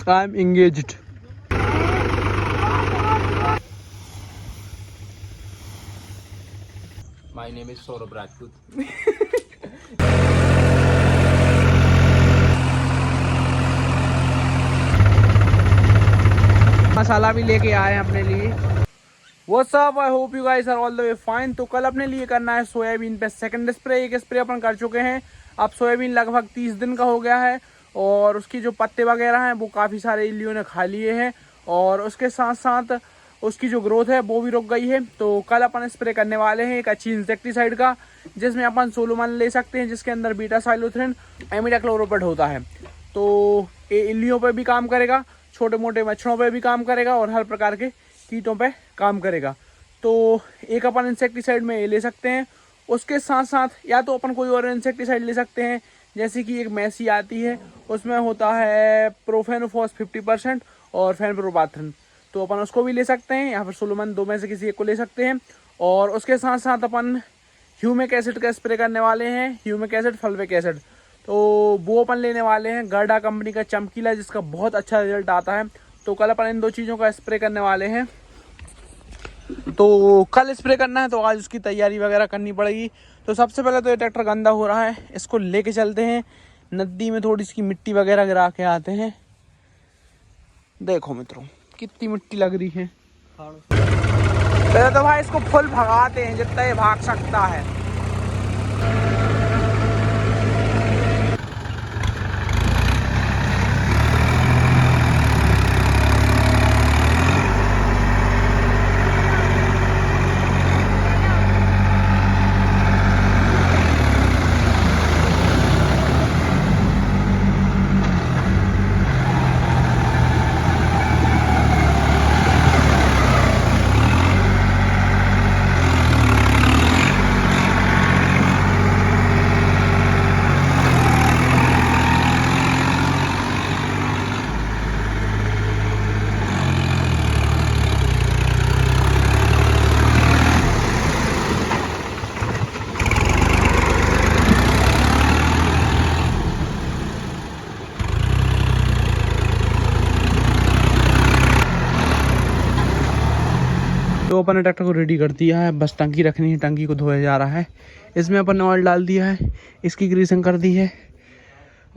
I am engaged. My name is Saurabh Rajput. मसाला भी लेके आए हैं अपने लिए। What's up? I hope you guys are all the way fine. तो कल अपने लिए करना है सोयाबीन पे सेकंड स्प्रे। एक स्प्रे अपन कर चुके हैं। अब सोयाबीन लगभग 30 दिन का हो गया है और उसकी जो पत्ते वगैरह हैं वो काफ़ी सारे इल्लियों ने खा लिए हैं और उसके साथ साथ उसकी जो ग्रोथ है वो भी रुक गई है। तो कल अपन स्प्रे करने वाले हैं एक अच्छी इंसेक्टिसाइड का, जिसमें अपन सोलोमन ले सकते हैं, जिसके अंदर बीटा साइलोथ्रिन एमिडाक्लोरोपिड होता है। तो ये इल्लियों पर भी काम करेगा, छोटे मोटे मच्छरों पे भी काम करेगा और हर प्रकार के कीटों पे काम करेगा। तो एक अपन इंसेक्टिसाइड में ये ले सकते हैं। उसके साथ साथ या तो अपन कोई और इंसेक्टिसाइड ले सकते हैं, जैसे कि एक मैसी आती है, उसमें होता है प्रोफेनोफॉस 50% और फेनप्रोपाथ्रिन, तो अपन उसको भी ले सकते हैं, या फिर सोलोमन, दो में से किसी एक को ले सकते हैं। और उसके साथ साथ अपन ह्यूमिक एसिड का स्प्रे करने वाले हैं, ह्यूमिक एसिड, फल्विक एसिड। तो वो अपन लेने वाले हैं गर्डा कंपनी का चमकीला, जिसका बहुत अच्छा रिजल्ट आता है। तो कल अपन इन दो चीज़ों का स्प्रे करने वाले हैं। तो कल स्प्रे करना है तो आज उसकी तैयारी वगैरह करनी पड़ेगी। तो सबसे पहले तो ये ट्रैक्टर गंदा हो रहा है, इसको लेके चलते हैं नदी में, थोड़ी सी मिट्टी वगैरह गिरा के आते हैं। देखो मित्रों कितनी मिट्टी लग रही है। पहले तो भाई इसको फुल भगाते हैं जितना ये भाग सकता है। तो अपन ने ट्रैक्टर को रेडी कर दिया है, बस टंकी रखनी है, टंकी को धोया जा रहा है। इसमें अपन ने ऑयल डाल दिया है, इसकी ग्रीसिंग कर दी है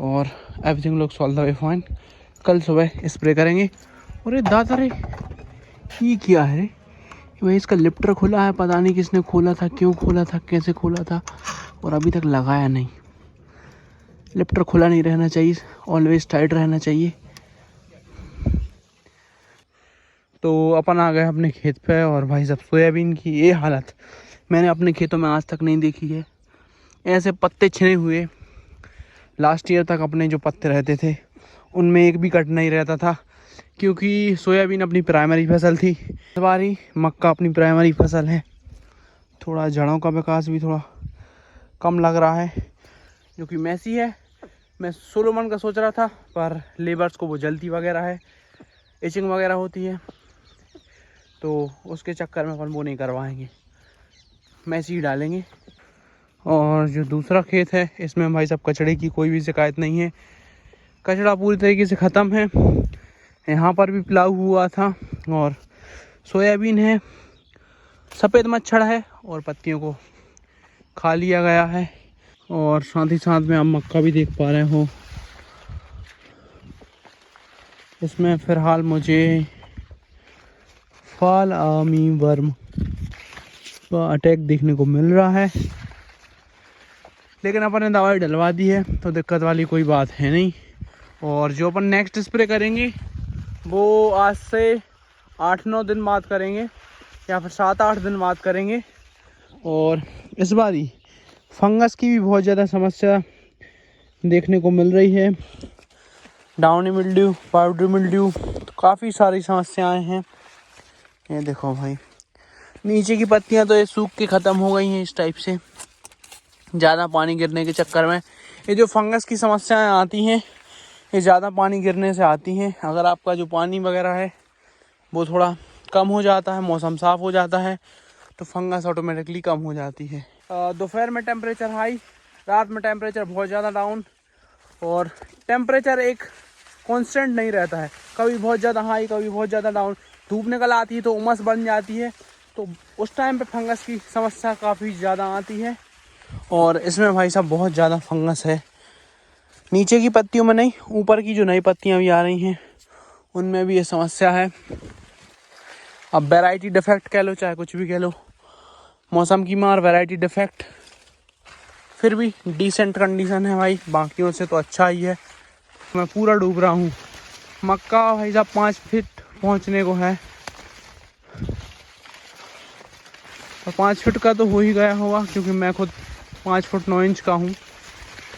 और everything looks all the way fine. कल सुबह स्प्रे करेंगे। और ये दादा रे ये क्या है रे भाई, इसका लिफ्टर खुला है, पता नहीं किसने खोला था, क्यों खोला था, कैसे खोला था और अभी तक लगाया नहीं। लिफ्टर खुला नहीं रहना चाहिए, ऑलवेज टाइट रहना चाहिए। तो अपन आ गए अपने खेत पे और भाई साहब सोयाबीन की ये हालत मैंने अपने खेतों में आज तक नहीं देखी है। ऐसे पत्ते छिने हुए, लास्ट ईयर तक अपने जो पत्ते रहते थे उनमें एक भी कट नहीं रहता था, क्योंकि सोयाबीन अपनी प्राइमरी फसल थी। इस बारी मक्का अपनी प्राइमरी फसल है। थोड़ा जड़ों का विकास भी थोड़ा कम लग रहा है, जो कि मैसी है। मैं सोलोमन का सोच रहा था, पर लेबर्स को वो जल्दी वगैरह है, इचिंग वगैरह होती है, तो उसके चक्कर में अपन वो नहीं करवाएंगे, मैसी ही डालेंगे। और जो दूसरा खेत है इसमें भाई साहब कचड़े की कोई भी शिकायत नहीं है, कचड़ा पूरी तरीके से ख़त्म है। यहाँ पर भी प्लाऊ हुआ था और सोयाबीन है, सफ़ेद मच्छर है और पत्तियों को खा लिया गया है। और साथ ही साथ में आप मक्का भी देख पा रहे हो, इसमें फ़िलहाल मुझे फॉल आर्मी वर्म का अटैक देखने को मिल रहा है, लेकिन अपन ने दवाई डलवा दी है तो दिक्कत वाली कोई बात है नहीं। और जो अपन नेक्स्ट स्प्रे करेंगे वो आज से 8-9 दिन बाद करेंगे या फिर 7-8 दिन बाद करेंगे। और इस बारी फंगस की भी बहुत ज़्यादा समस्या देखने को मिल रही है, डाउनी मिल्ड्यू, पाउडर मिल्ड्यू, तो काफ़ी सारी समस्याएं हैं। ये देखो भाई नीचे की पत्तियां तो ये सूख के ख़त्म हो गई हैं इस टाइप से, ज़्यादा पानी गिरने के चक्कर में। ये जो फंगस की समस्याएं आती हैं ये ज़्यादा पानी गिरने से आती हैं। अगर आपका जो पानी वगैरह है वो थोड़ा कम हो जाता है, मौसम साफ़ हो जाता है, तो फंगस ऑटोमेटिकली कम हो जाती है। दोपहर में टेम्परेचर हाई, रात में टेम्परेचर बहुत ज़्यादा डाउन, और टेम्परेचर एक कांस्टेंट नहीं रहता है, कभी बहुत ज़्यादा हाई कभी बहुत ज़्यादा डाउन। धूप निकल आती है तो उमस बन जाती है, तो उस टाइम पे फंगस की समस्या काफ़ी ज़्यादा आती है। और इसमें भाई साहब बहुत ज़्यादा फंगस है, नीचे की पत्तियों में नहीं, ऊपर की जो नई पत्तियाँ भी आ रही हैं उनमें भी ये समस्या है। अब वैरायटी डिफेक्ट कह लो चाहे कुछ भी कह लो, मौसम की मार, वैरायटी डिफेक्ट, फिर भी डिसेंट कंडीशन है भाई, बाकियों से तो अच्छा ही है। मैं पूरा डूब रहा हूँ। मक्का भाई साहब 5 फीट पहुँचने को है, और 5 फीट का तो हो ही गया होगा क्योंकि मैं खुद 5 फुट 9 इंच का हूँ,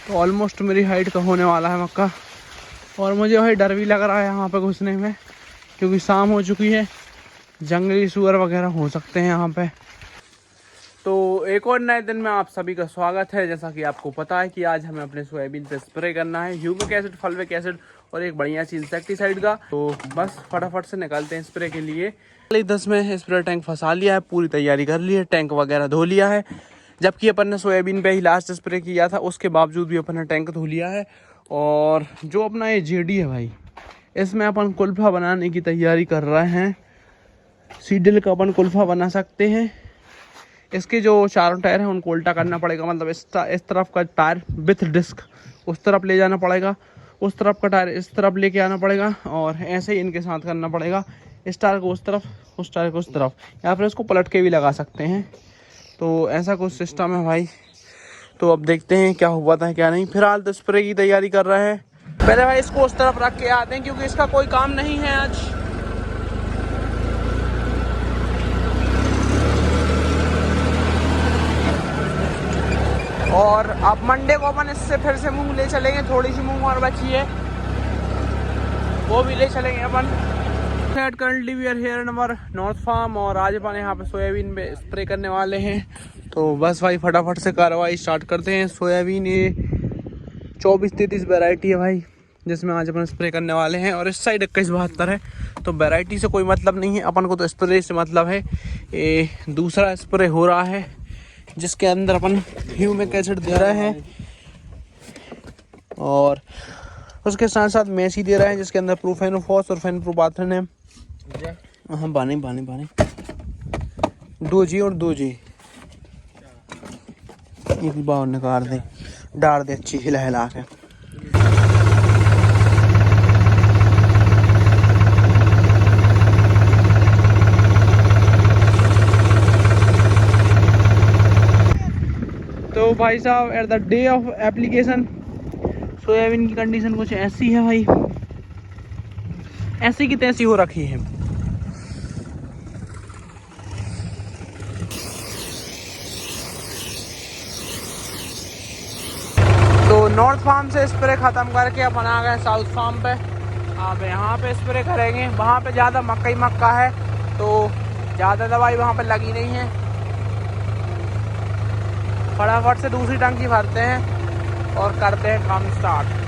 तो ऑलमोस्ट मेरी हाइट का होने वाला है मक्का। और मुझे भाई डर भी लग रहा है यहाँ पे घुसने में, क्योंकि शाम हो चुकी है, जंगली सूअर वगैरह हो सकते हैं यहाँ पे। तो एक और नए दिन में आप सभी का स्वागत है। जैसा कि आपको पता है कि आज हमें अपने सोयाबीन पे स्प्रे करना है ह्यूमिक एसिड, फल्विक एसिड और एक बढ़िया सी इंसेक्टिसाइड का। तो बस फटाफट से निकलते हैं स्प्रे के लिए। 10 में स्प्रे टैंक फंसा लिया है, पूरी तैयारी कर ली है, टैंक वगैरह धो लिया है। जबकि अपन ने सोयाबीन पे ही लास्ट स्प्रे किया था, उसके बावजूद भी अपन ने टैंक धो लिया है। और जो अपना ये जेडी है भाई, इसमें अपन कुल्फा बनाने की तैयारी कर रहे हैं। सीडल का अपन कुल्फा बना सकते हैं। इसके जो चारों टायर हैं उनको उल्टा करना पड़ेगा, मतलब इस तरफ का टायर विथ डिस्क उस तरफ ले जाना पड़ेगा, उस तरफ का टायर इस तरफ लेके आना पड़ेगा, और ऐसे ही इनके साथ करना पड़ेगा। इस टायर को उस तरफ, उस टायर को उस तरफ, या फिर इसको पलट के भी लगा सकते हैं। तो ऐसा कुछ सिस्टम है भाई। तो अब देखते हैं क्या हुआ था क्या नहीं। फिलहाल तो स्प्रे की तैयारी कर रहे हैं। पहले भाई इसको उस तरफ रख के आते हैं क्योंकि इसका कोई काम नहीं है आज। और अब मंडे को अपन इससे फिर से मूंग ले चलेंगे, थोड़ी सी मूंग और बची है वो भी ले चलेंगे अपन। Currently we are here in our north farm, और आज अपन यहाँ पे सोयाबीन पे स्प्रे करने वाले हैं। तो बस भाई फटाफट से कार्रवाई स्टार्ट करते हैं। सोयाबीन ये 24-33 वैरायटी है भाई, जिसमें आज अपन स्प्रे करने वाले हैं। और इस साइड 21-72 है। तो वैरायटी से कोई मतलब नहीं है अपन को, तो स्प्रे से मतलब है। ये दूसरा स्प्रे हो रहा है जिसके अंदर अपन ह्यूमिक एसिड दे रहे हैं, और उसके साथ साथ मैसी दे रहे हैं जिसके अंदर प्रोफेनोफॉस और फेनप्रोपाथ्रिन है। हाँ बानी 2G और 2G एक बार निकाल दे, डाल दे अच्छी हिला हिला के। तो भाई साहब at the day of application soybean की कंडीशन कुछ ऐसी है भाई, ऐसी की तैसी हो रखी है। तो नॉर्थ फार्म से स्प्रे ख़त्म करके अपन आ गए साउथ फार्म पे। अब यहाँ पे स्प्रे करेंगे। वहाँ पे ज़्यादा मक्का है तो ज़्यादा दवाई वहाँ पे लगी नहीं है। फटाफट से दूसरी टंकी भरते हैं और करते हैं काम स्टार्ट।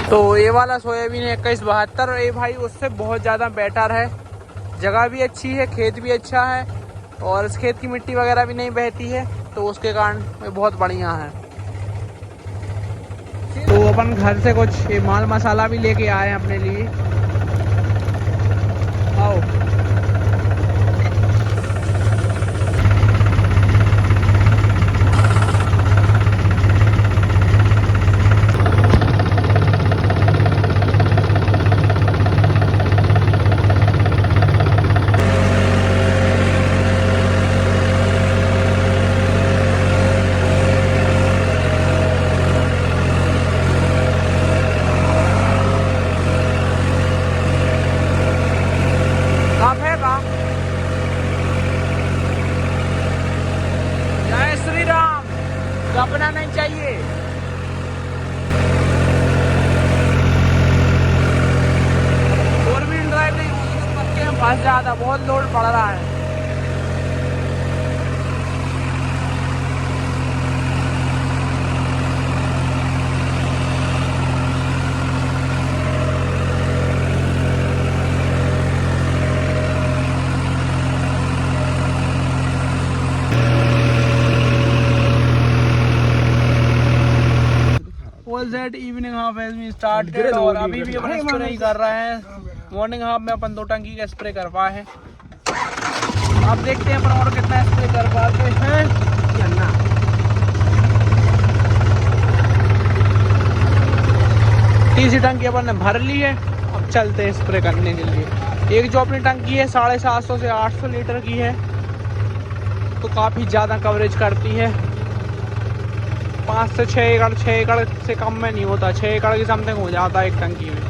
तो ये वाला सोयाबीन 21-72 ये भाई उससे बहुत ज़्यादा बेटर है। जगह भी अच्छी है, खेत भी अच्छा है, और इस खेत की मिट्टी वगैरह भी नहीं बहती है, तो उसके कारण ये बहुत बढ़िया है। तो अपन घर से कुछ ये माल मसाला भी लेके आए हैं अपने लिए। आओ घबराना नहीं चाहिए। फोर व्हील ड्राइव नहीं होगी तो पक्के में फंस जाता, बहुत लोड पड़ रहा है। All set evening half has been started और अभी भी अपन स्प्रे ही कर रहे हैं। मॉर्निंग हाफ में अपन 2 टंकी का स्प्रे कर पाए हैं। अब देखते हैं अपन और कितना स्प्रे कर पाते हैं। तीसरी टंकी अपन ने भर ली है। अब चलते हैं स्प्रे करने के लिए। एक जो अपनी टंकी है 750 से 800 लीटर की है, तो काफ़ी ज़्यादा कवरेज करती है। 5 से 6 एकड़, 6 एकड़ से कम में नहीं होता, 6 एकड़ की समथिंग हो जाता है एक टंकी में।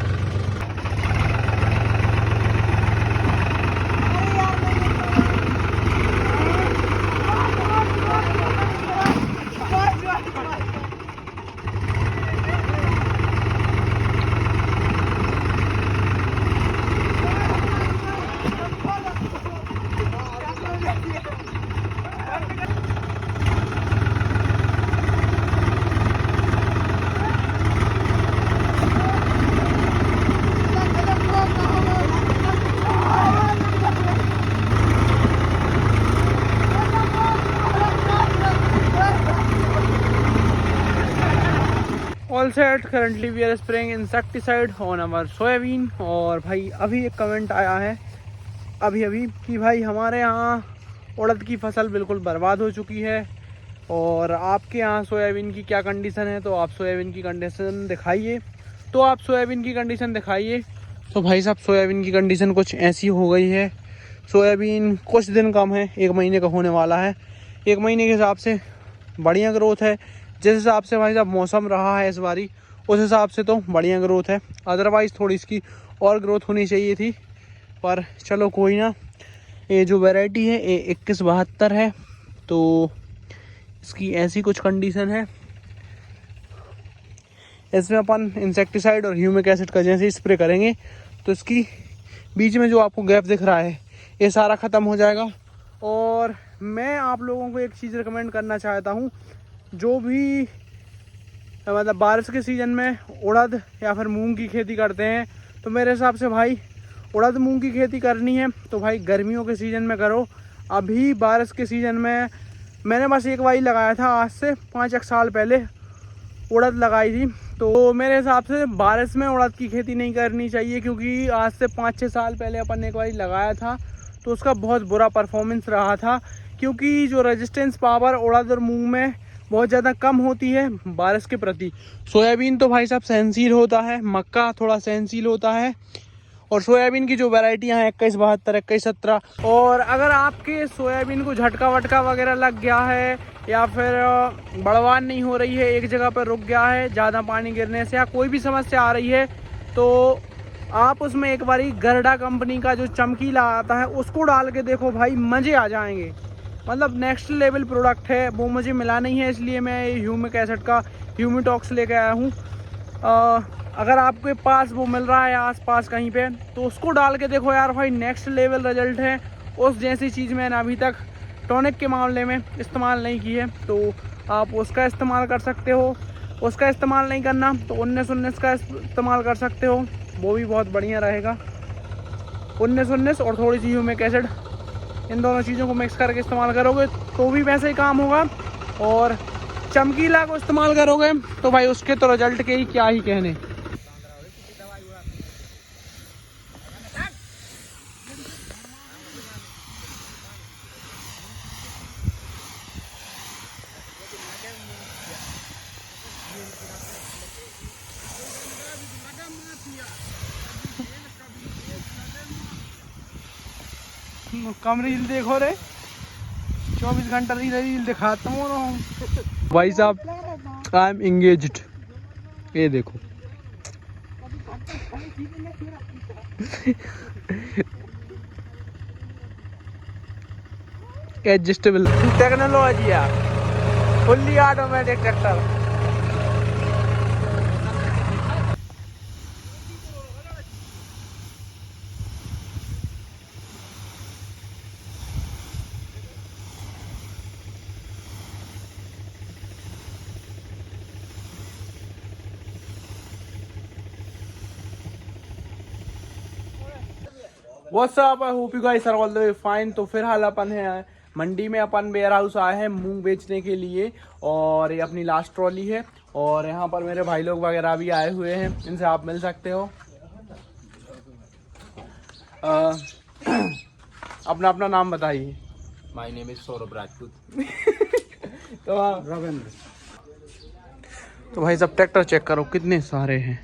All set, currently we are spraying insecticide on our soybean. और भाई अभी एक कमेंट आया है अभी कि भाई हमारे यहाँ उड़द की फसल बिल्कुल बर्बाद हो चुकी है और आपके यहाँ सोयाबीन की क्या कंडीशन है, तो आप सोयाबीन की कंडीशन दिखाइए। तो भाई साहब सोयाबीन की कंडीशन कुछ ऐसी हो गई है। सोयाबीन कुछ दिन कम है, 1 महीने का होने वाला है। 1 महीने के हिसाब से बढ़िया ग्रोथ है। जिस हिसाब से भाई साहब मौसम रहा है इस बारी, उस हिसाब से तो बढ़िया ग्रोथ है। अदरवाइज़ थोड़ी इसकी और ग्रोथ होनी चाहिए थी, पर चलो कोई ना। ये जो वैरायटी है ये 2172 है, तो इसकी ऐसी कुछ कंडीशन है। इसमें अपन इंसेक्टिसाइड और ह्यूमिक एसिड का जैसे स्प्रे करेंगे तो इसकी बीच में जो आपको गैप दिख रहा है ये सारा ख़त्म हो जाएगा। और मैं आप लोगों को एक चीज़ रिकमेंड करना चाहता हूँ, जो भी मतलब बारिश के सीज़न में उड़द या फिर मूंग की खेती करते हैं, तो मेरे हिसाब से भाई उड़द मूंग की खेती करनी है तो भाई गर्मियों के सीज़न में करो। अभी बारिश के सीज़न में मैंने बस एक बार लगाया था, आज से 5-1 साल पहले उड़द लगाई थी। तो मेरे हिसाब से बारिश में उड़द की खेती नहीं करनी चाहिए, क्योंकि आज से 5-6 साल पहले अपन ने एक बार लगाया था तो उसका बहुत बुरा परफॉर्मेंस रहा था, क्योंकि जो रेजिस्टेंस पावर उड़द और मूंग में बहुत ज़्यादा कम होती है बारिश के प्रति। सोयाबीन तो भाई साहब सहनशील होता है, मक्का थोड़ा सहनशील होता है। और सोयाबीन की जो वैरायटियाँ हैं 2172, 2117। और अगर आपके सोयाबीन को झटका वटका वगैरह लग गया है या फिर बढ़वान नहीं हो रही है, एक जगह पर रुक गया है ज़्यादा पानी गिरने से, या कोई भी समस्या आ रही है, तो आप उसमें एक बारी गरडा कंपनी का जो चमकीला आता है उसको डाल के देखो भाई, मज़े आ जाएंगे। मतलब नेक्स्ट लेवल प्रोडक्ट है। वो मुझे मिला नहीं है, इसलिए मैं ह्यूमिक एसिड का ह्यूमिटॉक्स लेके आया हूँ। अगर आपके पास वो मिल रहा है आसपास कहीं पे, तो उसको डाल के देखो यार भाई, नेक्स्ट लेवल रिजल्ट है। उस जैसी चीज़ मैंने अभी तक टॉनिक के मामले में इस्तेमाल नहीं की है, तो आप उसका इस्तेमाल कर सकते हो। उसका इस्तेमाल नहीं करना तो 19-19 का इस्तेमाल कर सकते हो, वो भी बहुत बढ़िया रहेगा। 19-19 और थोड़ी सी ह्यूमिक एसिड, इन दोनों चीज़ों को मिक्स करके इस्तेमाल करोगे तो भी वैसे ही काम होगा। और चमकीला को इस्तेमाल करोगे तो भाई उसके तो रिजल्ट के ही क्या ही कहने। कम रील देखो रे, 24 घंटा रील दिखाता हूँ भाई साहब। आई एम इंगेज्ड, ये देखो adjustable technology, fully automatic tractor. What's up, I hope you guys are all the way fine. तो फिलहाल अपन है मंडी में, अपन वेयर हाउस आए हैं मूंग बेचने के लिए, और ये अपनी लास्ट ट्रॉली है। और यहाँ पर मेरे भाई लोग वगैरह भी आए हुए हैं, इनसे आप मिल सकते हो। अपना अपना नाम बताइए। My name is Saurabh Rajput. तो रविंद्र। तो भाई सब ट्रैक्टर चेक करो कितने सारे हैं।